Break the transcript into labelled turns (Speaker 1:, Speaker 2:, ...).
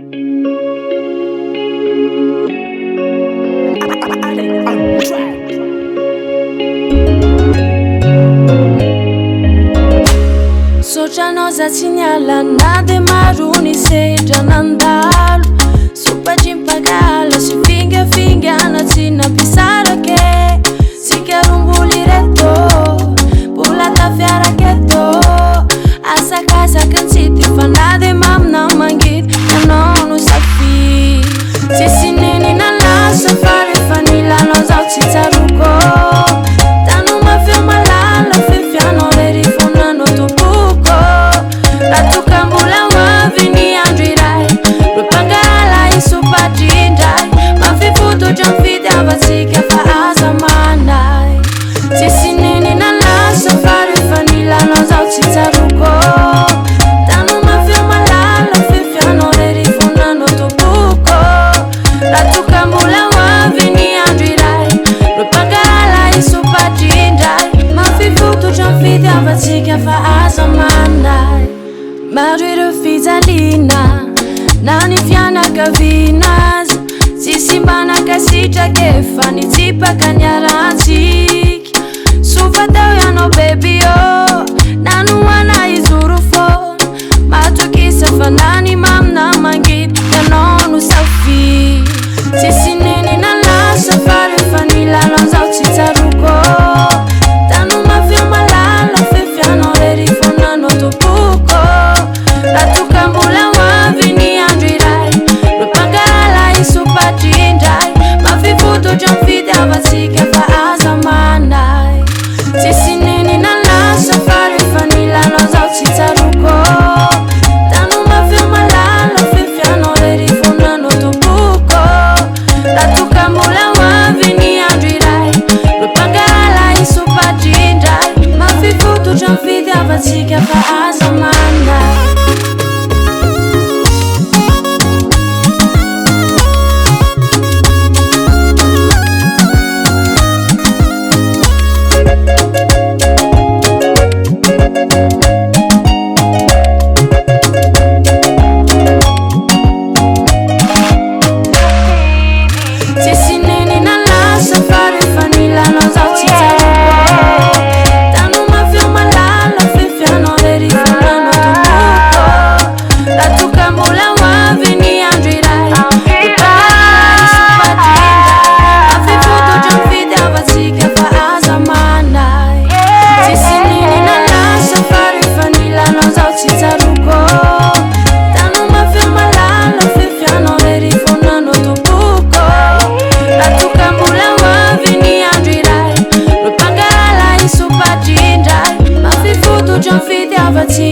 Speaker 1: Sotranoza tsy niala na de maro ny sedra nandalo Sopaty mpagala sy fingafingana tsy nampisarake Sika romboly reto, mbola tafiaraka eto Asakasaky tsy tifana de mamina mangity Ianao no safidy Tsisy neny nalasa fa rehefa nilanao zaho tsy tsaroko Tanao mafio malala fifianao le rifonanao tompoko Ratoka mbola hoavy ny andro iray Ro mpangala isopatry indray Mafifototra mifitiavatsika fa aza manday Tsisy neny nalasa fa rehefa nilanao zaho tsy tsaroko Tanao mafio malala fifianao le rifonanao tompoko Ratoka mbola hoavy ny andro iray Ro mpangala isopatry indray Mafifototra mifitiavatsika fa aza manday Maro ireo fijaliana na ny fianakavianazy Tsisy mbanakasitraka efa nitsipaka niarantsika Sofa teo ianao baby oh Nanoana izoro fona Matokisa fa nany mamina mangity Ianao no safidy Tsisy neny nalasa fa rehefa nilanao zaho tsy tsaroko Tanao mafio malala fifianao le rifonanao tompoko Ratoka mbola hoavy ny andro iray Ro mpangala isopatry indray Mafifototra mifitiavatsika fa aza manday Tsisy neny nalasa fa rehefa nilanao zaho tsy tsaroko Tanao mafio malala fifianao le rifonanao tompoko Ratoka mbola hoavy ny andro iray Ro mpangala isopatry indray Mafifototra mifitiavatsika fa aza manday Tsisy neny nalasa fa rehefa nilanao zaho tsy tsaroko Tanao mafio malala fifianao le rifonanao tompoko Ratoka mbola hoavy ny andro iray Ro mpangala isopatry indray Mafifototra mifitiavatsika fa aza manday Tsisy neny nalasa fa rehefa nilanao zaho tsy tsaroko Tanao mafio malala fifianao le rifonanao tompoko Ratoka mbola hoavy ny andro iray Ro mpangala isopatry indray Mafifototra mifitiavatsika